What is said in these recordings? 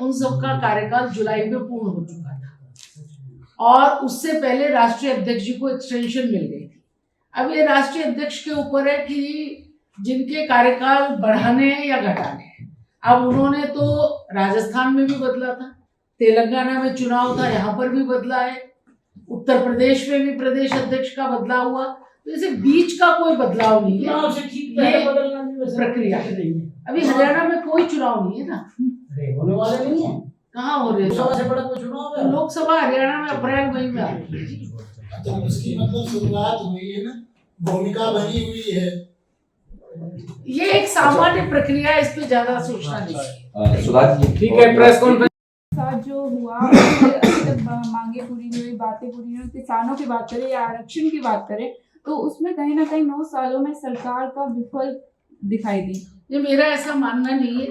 उन सबका कार्यकाल जुलाई में पूर्ण हो चुका था और उससे पहले राष्ट्रीय अध्यक्ष जी को एक्सटेंशन मिल गई थी। अब ये राष्ट्रीय अध्यक्ष के ऊपर है कि जिनके कार्यकाल बढ़ाने हैं या घटाने हैं। अब उन्होंने तो राजस्थान में भी बदला था, तेलंगाना में चुनाव था, यहाँ पर भी बदला है, उत्तर प्रदेश में भी प्रदेश अध्यक्ष का बदलाव हुआ, तो इसे बीच का कोई बदलाव नहीं है, ये प्रक्रिया। अभी हरियाणा में कोई चुनाव नहीं है ना, होने वाले नहीं है, कहाँ हो रहे लोकसभा से बड़ा कोई चुनाव है। लोकसभा हरियाणा में अप्रैल मई में आ रही है। तो उसकी मतलब शुरुआत हुई है ना, भूमिका बनी हुई है, ये एक सामान्य प्रक्रिया है, इस पे ज्यादा सोचना नहीं। सुधा जी ठीक है, प्रेस कॉन्फ्रेंस साथ जो हुआ अभी तक मांगे पूरी नहीं हुई, बातें पूरी नहीं हुई, किसानों की बात करें या आरक्षण की बात करें तो उसमें कहीं ना कहीं 9 सालों में सरकार का विफल दिखाई दी। ये मेरा ऐसा मानना नहीं है।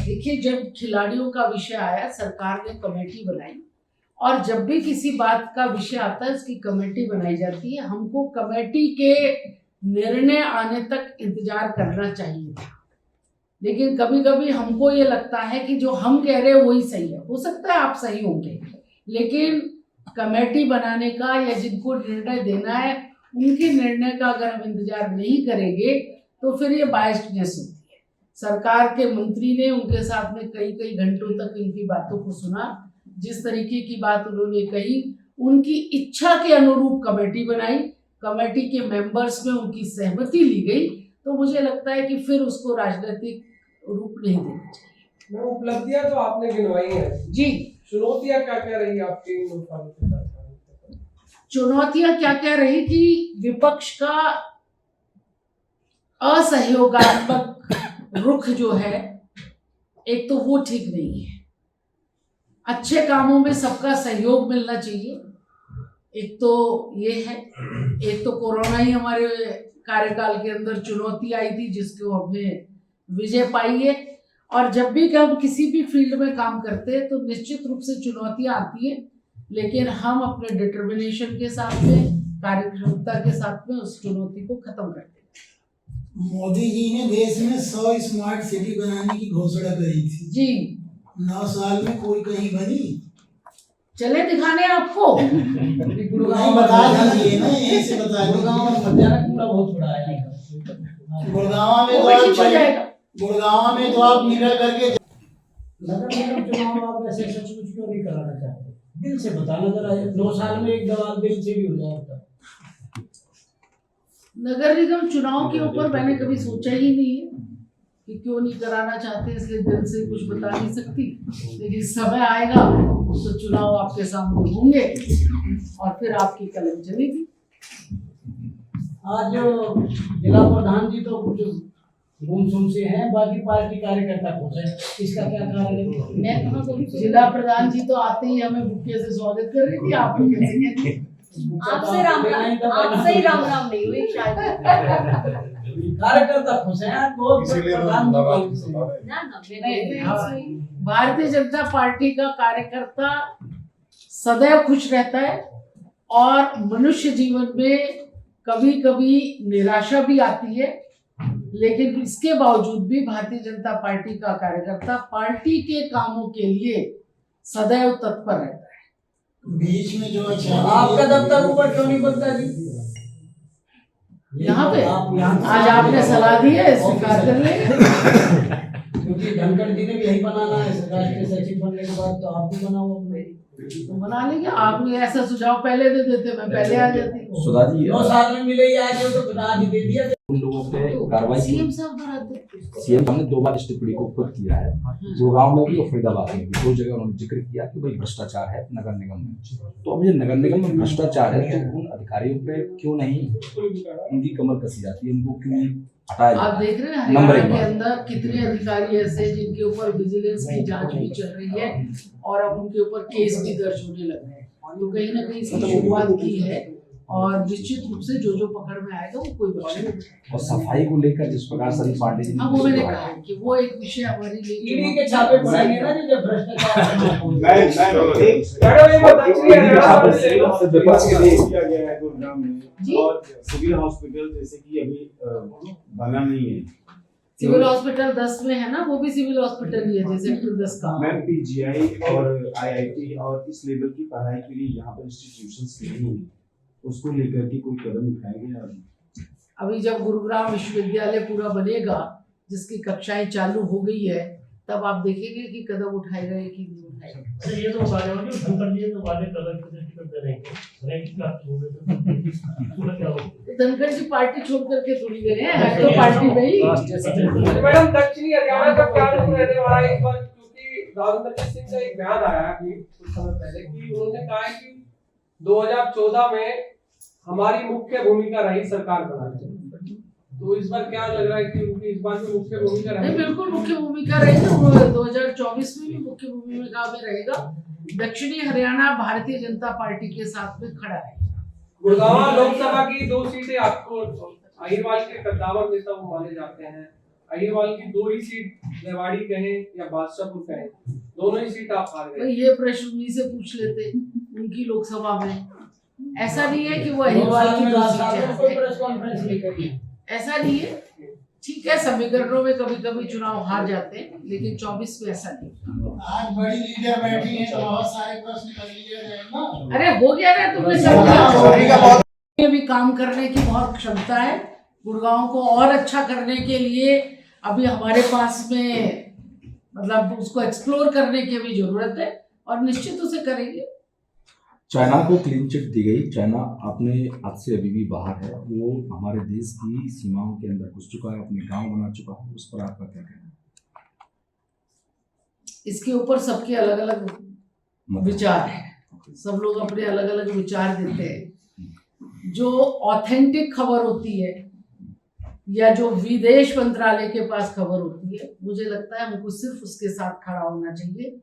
देखिए, जब खिलाड़ियों का विषय आया, सरकार ने कमेटी बनाई और जब भी किसी बात का विषय आता है उसकी कमेटी बनाई जाती है। हमको कमेटी के निर्णय आने तक इंतजार करना चाहिए था, लेकिन कभी कभी हमको ये लगता है कि जो हम कह रहे हैं वही सही है। हो सकता है आप सही होंगे, लेकिन कमेटी बनाने का या जिनको निर्णय देना है उनके निर्णय का अगर हम इंतजार नहीं करेंगे तो फिर ये बायस्डनेस होती है। सरकार के मंत्री ने उनके साथ में कई घंटों तक इनकी बातों को सुना, जिस तरीके की बात उन्होंने कही उनकी इच्छा के अनुरूप कमेटी बनाई, कमेटी के मेंबर्स में उनकी सहमति ली गई, तो मुझे लगता है कि फिर उसको राजनीतिक रूप नहीं देना चाहिए। मैं उपलब्धियां तो आपने गिनवाई है जी, चुनौतियां क्या क्या रही आपकी इन सालों के साथ? चुनौतियां क्या क्या रही कि विपक्ष का असहयोगात्मक रुख जो है, एक तो वो ठीक नहीं है। अच्छे कामों में सबका सहयोग मिलना चाहिए, एक तो ये है। एक तो कोरोना ही हमारे कार्यकाल के अंदर चुनौती आई थी जिसको हमने विजय पाई है, और जब भी हम किसी भी फील्ड में काम करते हैं तो निश्चित रूप से चुनौतियां आती हैं, लेकिन हम अपने डिटर्मिनेशन के साथ में, कार्यक्षमता के साथ में उस चुनौती को खत्म करते हैं। मोदी जी ने देश में 100 स्मार्ट सिटी बनाने की घोषणा करी थी जी, 9 साल में कोई कहीं बनी? चले दिखाने आपको। नहीं बता दीजिए ना, यहीं से बता दीजिए। गुड़गांव में मध्याह्न कूड़ा बहुत बड़ा है। गुड़गांव में तो आप निकल करके नगर निगम चुनाव आप ऐसे सचमुच क्यों नहीं कराना चाहते? दिल से बताना जरा, 9 साल में एक दवाल दिल से भी हो जाएगा। नगर निगम चुनाव के ऊपर मैंने कभी सोचा ही नहीं है कि क्यों नहीं कराना चाहते, इसलिए दिल से कुछ बता नहीं सकती, लेकिन समय आएगा तो चुनाव आपके सामने होंगे और फिर आपकी कलम चलेगी। आज जो जिला प्रधान जी तो कुछ गुमसुम से हैं, बाकी पार्टी कार्यकर्ता खुश है, इसका क्या कारण है? मैं कहाँ बोलूं, जिला प्रधान जी तो आते ही हमें बुक्के से स्वागत कर रही थी, आप लोग कैसे कहते हैं? आपसे राम राम नहीं हुई शायद। कार्यकर्ता खुश हैं, बहुत प्रधान भारतीय जनता पार्टी का कार्यकर्ता सदैव खुश रहता है, और मनुष्य जीवन में कभी कभी निराशा भी आती है, लेकिन इसके बावजूद भी भारतीय जनता पार्टी का कार्यकर्ता पार्टी के कामों के लिए सदैव तत्पर रहता है। बीच में जो आपका दफ्तर ऊपर क्यों नहीं बनता जी? यहाँ पे आज आपने सलाह दी है, स्वीकार कर लेंगे। क्योंकि धनखड़ जी ने भी यही बनाना है, राष्ट्रीय सचिव बनने के बाद तो आप भी बनाओ अपने, तो बना लेंगे। आप ऐसा सुझाव पहले दे देते, मैं पहले आ जाती। सुधा जी 9 साल में मिले ही आज तो आज ही दे दिया। उन लोगों पे कार्रवाई सीएम साहब बनाते, सीएम हमने 2 बार इस टिप्पणी को खुद किया है, गुड़गांव में भी और फरीदाबाद में भी 2 जगह उन्होंने जिक्र किया कि भाई भ्रष्टाचार है नगर निगम में। तो अब ये नगर निगम में भ्रष्टाचार है तो उन अधिकारियों पे क्यों नहीं उनकी कमर कसी जाती है, उनको क्यों हटाया जाता है? आप देख रहे हैं हरियाणा के अंदर कितने अधिकारी ऐसे हैं जिनके ऊपर विजिलेंस की जांच भी चल रही है और अब उनके ऊपर केस भी दर्ज होने लगे हैं। तो कहीं ना कहीं इसकी शुरुआत की है, और निश्चित रूप से जो पकड़ में आएगा वो कोई बख्शा नहीं। और सफाई को लेकर जिस प्रकार सभी पार्टी जी हाँ, वो मैंने कहा है कि वो एक विषय हमारे लिए ईडी के छापे पड़ेंगे ना जब भ्रष्टाचार विपक्ष के लिए किया गया है गुरुग्राम में, और सिविल हॉस्पिटल जैसे कि अभी बना नहीं है, सिविल हॉस्पिटल 10 में है ना, वो भी सिविल हॉस्पिटल ही है जैसे सेक्टर 10 का। मैम पीजीआई और आईआईटी और इस लेवल की पढ़ाई के लिए यहाँ पर इंस्टीट्यूशंस नहीं है, उसको लेकर के कोई कदम उठाया गया? अभी जब गुरुग्राम विश्वविद्यालय पूरा बनेगा, जिसकी कक्षाएं चालू हो गई है, तब आप देखेंगे कि कदम उठाए गए कि नहीं उठाए गए। सर ये तो वादे होंगे, धनखड़ जी तो वादे करते रहेंगे, रैंक प्राप्त होंगे तो क्या होगा? धनखड़ जी पार्टी छोड़ करके थोड़ी गए हैं, है तो पार्टी में ही। तो मैडम दक्षिणी हरियाणा का क्या रुख रहने वाला है इस बार, क्योंकि राजेंद्र सिंह का एक बयान आया अभी कुछ समय पहले कि उन्होंने कहा है कि 2014 में हमारी मुख्य भूमिका रही सरकार बनाने में, तो इस बार क्या लग रहा है कि उनकी इस बार भी मुख्य भूमिका नहीं, रहेगी? बिल्कुल मुख्य भूमिका रहेगी, 2024 में भी मुख्य भूमिका में रहेगा। दक्षिणी हरियाणा भारतीय जनता पार्टी के साथ में खड़ा है। गुड़गांव लोकसभा की 2 सीटें आपको, अहिरवाल के कद्दावर नेता वो माने जाते हैं, अहिरवाल की 2 ही सीट रेवाड़ी कहें या बादशाहपुर कहें, दोनों ही सीट आप हार तो गए। ये प्रश्न उन्हीं से पूछ लेते उनकी लोकसभा में। ऐसा नहीं है कि वो अहिरवाल की 2 सीटें कोई प्रेस कॉन्फ्रेंस नहीं करी, ऐसा नहीं है। ठीक है, समीकरणों में कभी कभी चुनाव हार जाते हैं, लेकिन 24 में ऐसा नहीं। आज बड़ी लीडर बैठी है तो बहुत सारे प्रश्न कर लिए गए ना। अरे हो गया ना, तुमने समझा। ये भी काम करने की बहुत क्षमता है। गुड़गांव को और अच्छा करने के लिए अभी हमारे पास में मतलब उसको एक्सप्लोर करने की भी जरूरत है, और निश्चित उसे करेंगे। चाइना को क्लीन चिट दी गई। चाइना अपने हाथ से अभी भी बाहर है, वो हमारे देश की सीमाओं के अंदर घुस चुका है, अपने गांव बना चुका है, उस पर आपका क्या कहना है? इसके ऊपर सबके अलग अलग विचार है, सब लोग अपने अलग अलग विचार देते हैं। जो ऑथेंटिक खबर होती है या जो विदेश मंत्रालय के पास खबर होती है, मुझे लगता है हमको सिर्फ उसके साथ खड़ा होना चाहिए।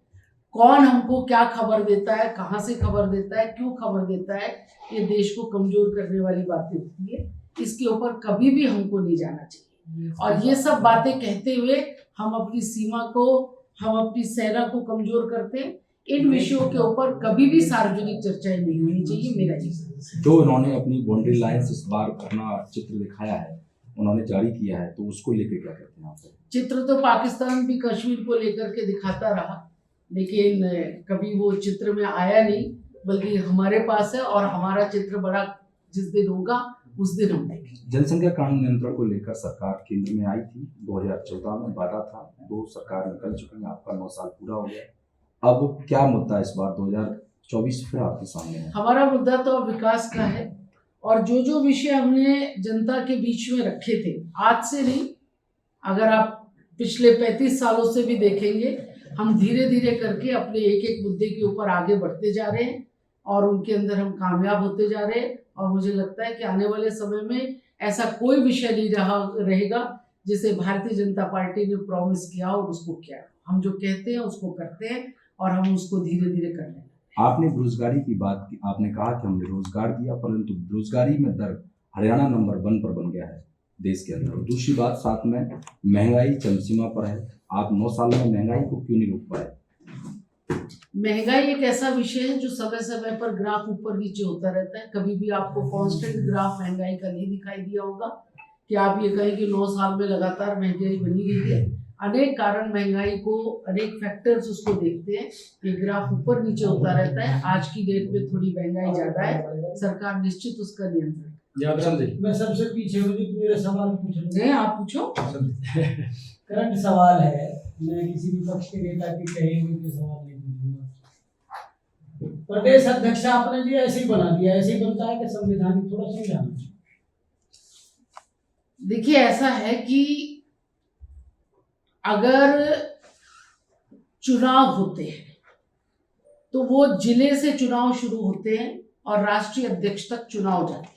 कौन हमको क्या खबर देता है, कहाँ से खबर देता है, क्यों खबर देता है, ये देश को कमजोर करने वाली बातें होती है। इसके ऊपर कभी भी हमको नहीं जाना चाहिए। और ये सब बातें कहते हुए हम अपनी सीमा को, हम अपनी सेना को कमजोर करते हैं। इन विषयों के ऊपर कभी भी सार्वजनिक चर्चाएं नहीं होनी चाहिए, मेरा ये। जो उन्होंने अपनी बाउंड्री लाइंस इस बार अपना चित्र दिखाया है, उन्होंने जारी किया है, तो उसको लेकर क्या कहते हैं आप? चित्र तो पाकिस्तान भी कश्मीर को लेकर के दिखाता रहा, लेकिन कभी वो चित्र में आया नहीं, बल्कि हमारे पास है, और हमारा चित्र बड़ा जिस दिन होगा उस दिन हम देखेंगे। जनसंख्या कानून नियंत्रण को लेकर सरकार केंद्र में आई थी, 2014 में वादा था, 2 सरकार निकल चुकी है, आपका 9 साल पूरा हो गया। अब क्या मुद्दा इस बार 2024 फिर आपके सामने है? हमारा मुद्दा तो अब विकास का है, और जो जो विषय हमने जनता के बीच में रखे थे, आज से नहीं, अगर आप पिछले 35 सालों से भी देखेंगे, हम धीरे धीरे करके अपने एक एक मुद्दे के ऊपर आगे बढ़ते जा रहे हैं, और उनके अंदर हम कामयाब होते जा रहे हैं। और मुझे लगता है कि आने वाले समय में ऐसा कोई विषय नहीं रहेगा जिसे भारतीय जनता पार्टी ने प्रॉमिस किया और उसको किया। हम जो कहते हैं उसको करते हैं, और हम उसको धीरे धीरे कर रहे हैं। आपने बेरोजगारी की बात की, आपने कहा कि हमने रोजगार दिया, परंतु बेरोजगारी में दर हरियाणा नंबर 1 पर बन गया है देश के अंदर। और दूसरी बात, साथ में महंगाई चरमसीमा पर है। आप 9 साल में महंगाई को क्यों नहीं रोक पाए? महंगाई एक ऐसा विषय है जो समय समय पर ग्राफ ऊपर नीचे होता रहता है। कभी भी आपको कांस्टेंट ग्राफ महंगाई का नहीं दिखाई दिया होगा कि आप ये कहें कि 9 साल में लगातार महंगाई बनी गई है। अनेक कारण महंगाई को, अनेक फैक्टर्स उसको देखते हैं, ये ग्राफ ऊपर नीचे होता रहता है। आज की डेट में थोड़ी महंगाई ज्यादा है, सरकार निश्चित उसका नियंत्रण। मैं सबसे पीछे हूँ, तो मेरा सवाल पूछ नहीं, आप पूछो। करंट सवाल है, मैं किसी भी पक्ष के नेता के कहे हुए सवाल नहीं पूछूंगा। प्रदेश अध्यक्ष आपने जी ऐसे ही बना दिया, ऐसे ही बनता है कि संवैधानिक? थोड़ा समझाना। देखिए, ऐसा है कि अगर चुनाव होते हैं तो वो जिले से चुनाव शुरू होते हैं और राष्ट्रीय अध्यक्ष तक चुनाव जाते हैं।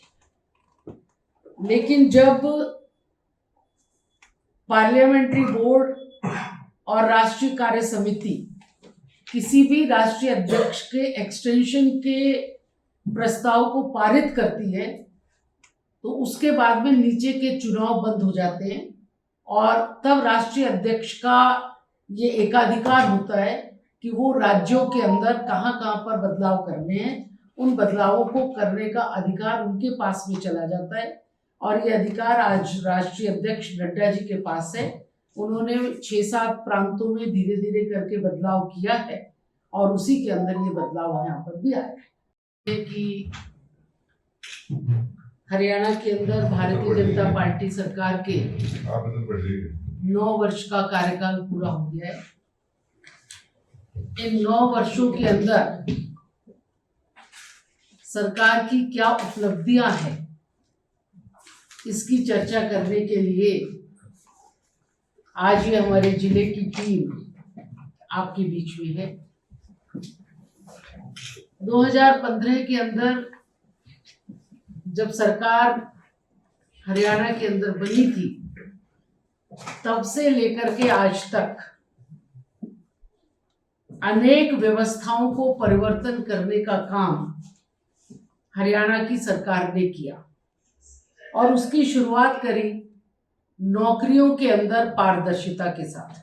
लेकिन जब पार्लियामेंट्री बोर्ड और राष्ट्रीय कार्य समिति किसी भी राष्ट्रीय अध्यक्ष के एक्सटेंशन के प्रस्ताव को पारित करती है, तो उसके बाद में नीचे के चुनाव बंद हो जाते हैं, और तब राष्ट्रीय अध्यक्ष का ये एकाधिकार होता है कि वो राज्यों के अंदर कहाँ कहाँ पर बदलाव करने हैं, उन बदलावों को करने का अधिकार उनके पास में चला जाता है। और ये अधिकार आज राष्ट्रीय अध्यक्ष नड्डा जी के पास है, उन्होंने 6-7 प्रांतों में धीरे धीरे करके बदलाव किया है और उसी के अंदर ये बदलाव यहाँ पर भी आया है कि हरियाणा के अंदर भारतीय जनता पार्टी सरकार के 9 वर्ष का कार्यकाल पूरा हो गया है। इन 9 वर्षों के अंदर सरकार की क्या उपलब्धियां हैं, इसकी चर्चा करने के लिए आज ये हमारे जिले की टीम आपके बीच में है। 2015 के अंदर जब सरकार हरियाणा के अंदर बनी थी, तब से लेकर के आज तक अनेक व्यवस्थाओं को परिवर्तन करने का काम हरियाणा की सरकार ने किया और उसकी शुरुआत करी नौकरियों के अंदर पारदर्शिता के साथ।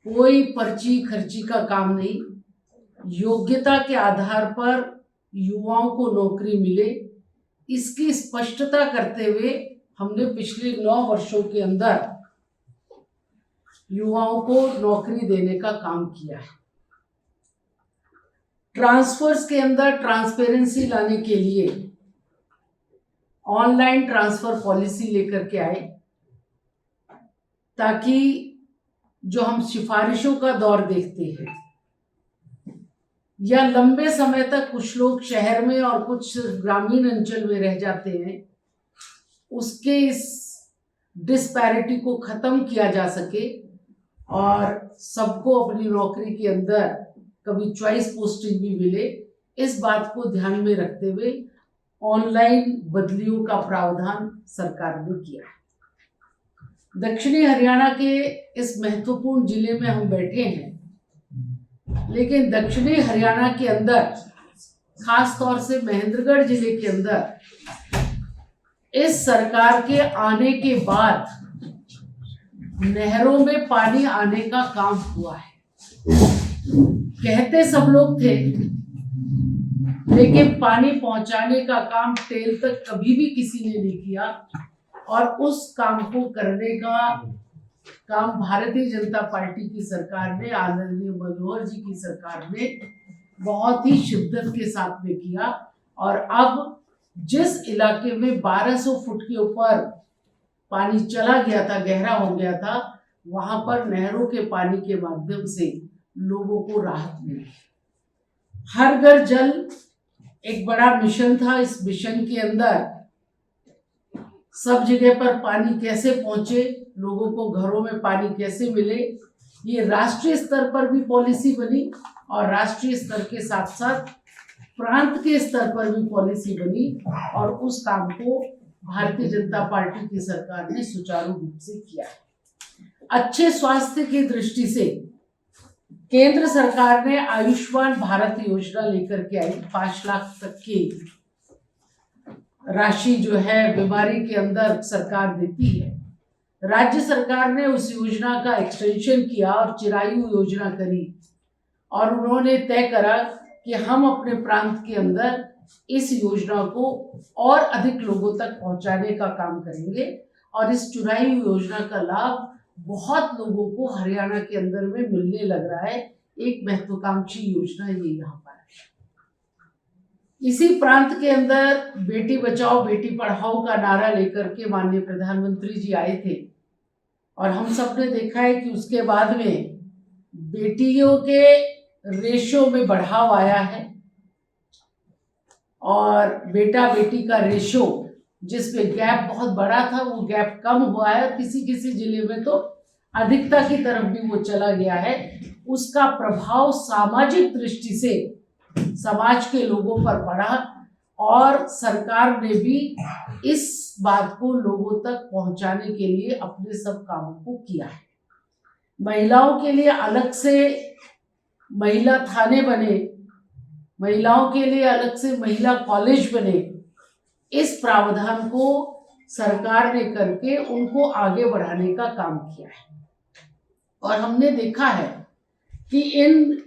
कोई पर्ची खर्ची का काम नहीं, योग्यता के आधार पर युवाओं को नौकरी मिले, इसकी स्पष्टता करते हुए हमने पिछले 9 वर्षों के अंदर युवाओं को नौकरी देने का काम किया है। ट्रांसफर्स के अंदर ट्रांसपेरेंसी लाने के लिए ऑनलाइन ट्रांसफर पॉलिसी लेकर के आए, ताकि जो हम सिफारिशों का दौर देखते हैं या लंबे समय तक कुछ लोग शहर में और कुछ ग्रामीण अंचल में रह जाते हैं, उसके इस डिस्पैरिटी को खत्म किया जा सके और सबको अपनी नौकरी के अंदर कभी चॉइस पोस्टिंग भी मिले, इस बात को ध्यान में रखते हुए ऑनलाइन बदलियों का प्रावधान सरकार ने किया है। दक्षिणी हरियाणा के इस महत्वपूर्ण जिले में हम बैठे हैं, लेकिन दक्षिणी हरियाणा के अंदर खास तौर से महेंद्रगढ़ जिले के अंदर इस सरकार के आने के बाद नहरों में पानी आने का काम हुआ है। कहते सब लोग थे, लेकिन पानी पहुंचाने का काम टेल तक कभी भी किसी ने नहीं किया और उस काम को करने का काम भारतीय जनता पार्टी की सरकार ने, आदरणीय मनोहर जी की सरकार ने बहुत ही शिद्दत के साथ में किया। और अब जिस इलाके में 1200 फुट के ऊपर पानी चला गया था, गहरा हो गया था, वहां पर नहरों के पानी के माध्यम से लोगों को राहत मिली। हर घर जल एक बड़ा मिशन था। इस मिशन के अंदर सब जगह पर पानी कैसे पहुंचे, लोगों को घरों में पानी कैसे मिले, ये राष्ट्रीय स्तर पर भी पॉलिसी बनी और राष्ट्रीय स्तर के साथ साथ प्रांत के स्तर पर भी पॉलिसी बनी और उस काम को भारतीय जनता पार्टी की सरकार ने सुचारू रूप से किया है। अच्छे स्वास्थ्य की दृष्टि से केंद्र सरकार ने आयुष्मान भारत योजना लेकर के आई। 5 लाख तक की राशि जो है बीमारी के अंदर सरकार देती है। राज्य सरकार ने उस योजना का एक्सटेंशन किया और चिरायु योजना करी और उन्होंने तय करा कि हम अपने प्रांत के अंदर इस योजना को और अधिक लोगों तक पहुंचाने का काम करेंगे और इस चिरायु योजना का लाभ बहुत लोगों को हरियाणा के अंदर में मिलने लग रहा है। एक महत्वाकांक्षी योजना ये यहाँ पर है। इसी प्रांत के अंदर बेटी बचाओ बेटी पढ़ाओ का नारा लेकर के माननीय प्रधानमंत्री जी आए थे और हम सब ने देखा है कि उसके बाद में बेटियों के रेशो में बढ़ाव आया है और बेटा बेटी का रेशो जिसमें गैप बहुत बड़ा था वो गैप कम हुआ है और किसी किसी जिले में तो अधिकता की तरफ भी वो चला गया है। उसका प्रभाव सामाजिक दृष्टि से समाज के लोगों पर पड़ा और सरकार ने भी इस बात को लोगों तक पहुंचाने के लिए अपने सब कामों को किया है। महिलाओं के लिए अलग से महिला थाने बने, महिलाओं के लिए अलग से महिला कॉलेज बने। इस प्रावधान को सरकार ने करके उनको आगे बढ़ाने का काम किया है और हमने देखा है कि इन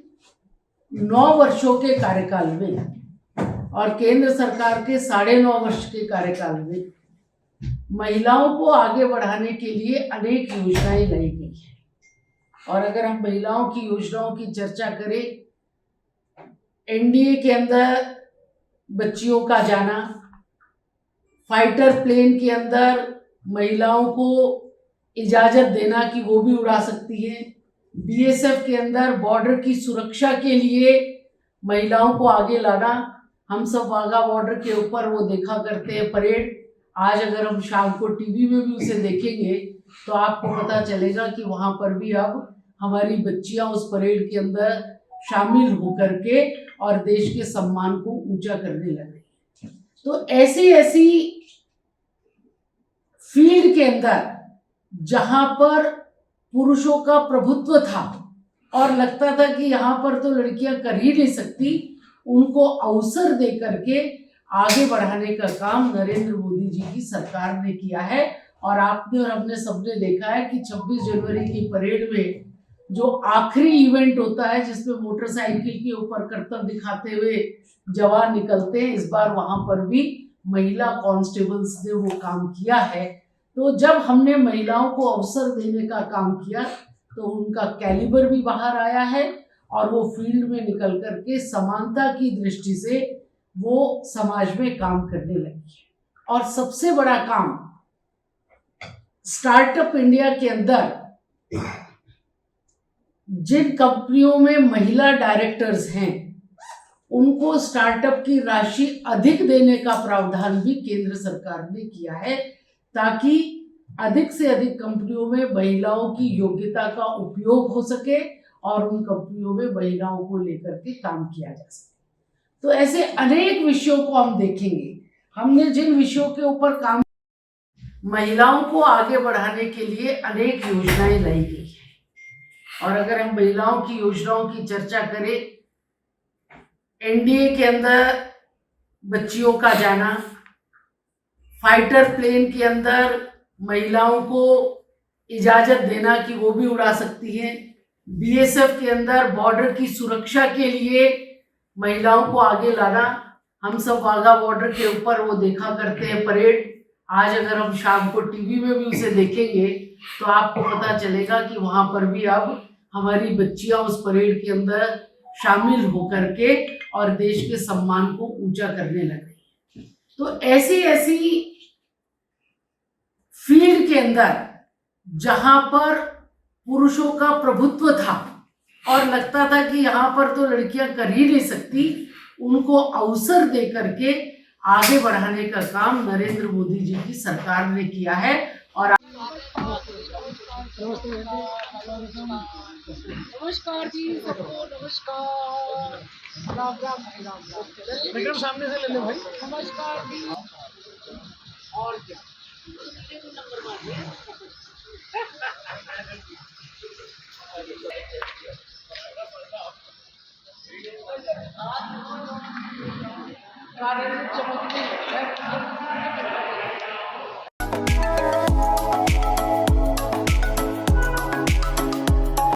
9 वर्षों के कार्यकाल में और केंद्र सरकार के 9.5 वर्ष के कार्यकाल में महिलाओं को आगे बढ़ाने के लिए अनेक योजनाएं लाई गई हैं। और अगर हम महिलाओं की योजनाओं की चर्चा करें, एनडीए के अंदर बच्चियों का जाना, फाइटर प्लेन के अंदर महिलाओं को इजाज़त देना कि वो भी उड़ा सकती हैं, बीएसएफ के अंदर बॉर्डर की सुरक्षा के लिए महिलाओं को आगे लाना। हम सब वाघा बॉर्डर के ऊपर वो देखा करते हैं परेड। आज अगर हम शाम को टीवी में भी उसे देखेंगे तो आपको पता चलेगा कि वहाँ पर भी अब हमारी बच्चियाँ उस परेड के अंदर शामिल होकर के और देश के सम्मान को ऊंचा करने लगे। तो ऐसी ऐसी फील्ड के अंदर जहां पर पुरुषों का प्रभुत्व था और लगता था कि यहाँ पर तो लड़कियां कर ही नहीं सकती, उनको अवसर दे करके आगे बढ़ाने का काम नरेंद्र मोदी जी की सरकार ने किया है। और आपने और हमने सबने देखा है कि 26 जनवरी की परेड में जो आखिरी इवेंट होता है जिसमें मोटरसाइकिल के ऊपर करतब दिखाते हुए जवान निकलते हैं, इस बार वहां पर भी महिला कांस्टेबल्स ने वो काम किया है। तो जब हमने महिलाओं को अवसर देने का काम किया तो उनका कैलिबर भी बाहर आया है और वो फील्ड में निकल करके समानता की दृष्टि से वो समाज में काम करने लगी है। और सबसे बड़ा काम स्टार्टअप इंडिया के अंदर जिन कंपनियों में महिला डायरेक्टर्स हैं उनको स्टार्टअप की राशि अधिक देने का प्रावधान भी केंद्र सरकार ने किया है, ताकि अधिक से अधिक कंपनियों में महिलाओं की योग्यता का उपयोग हो सके और उन कंपनियों में महिलाओं को लेकर के काम किया जा सके। तो ऐसे अनेक विषयों को हम देखेंगे। हमने जिन विषयों के ऊपर काम, महिलाओं को आगे बढ़ाने के लिए अनेक योजनाएं लाई गई हैं। और अगर हम महिलाओं की योजनाओं की चर्चा करें, एनडीए के अंदर बच्चियों का जाना, फाइटर प्लेन के अंदर महिलाओं को इजाज़त देना कि वो भी उड़ा सकती हैं, बीएसएफ के अंदर बॉर्डर की सुरक्षा के लिए महिलाओं को आगे लाना। हम सब वाघा बॉर्डर के ऊपर वो देखा करते हैं परेड। आज अगर हम शाम को टीवी में भी उसे देखेंगे तो आपको पता चलेगा कि वहाँ पर भी अब हमारी बच्चियाँ उस परेड के अंदर शामिल होकर के और देश के सम्मान को ऊंचा करने लग रही है। तो ऐसी ऐसी फील्ड के अंदर जहां पर पुरुषों का प्रभुत्व था और लगता था कि यहाँ पर तो लड़कियां कर ही नहीं सकती, उनको अवसर दे करके आगे बढ़ाने का काम नरेंद्र मोदी जी की सरकार ने किया है। और नमस्कार जी, सबको नमस्कार। राम राम भाई, राम राम। विक्रम सामने से ले ले भाई। नमस्कार जी। और क्या नंबर मार दिया। चमकने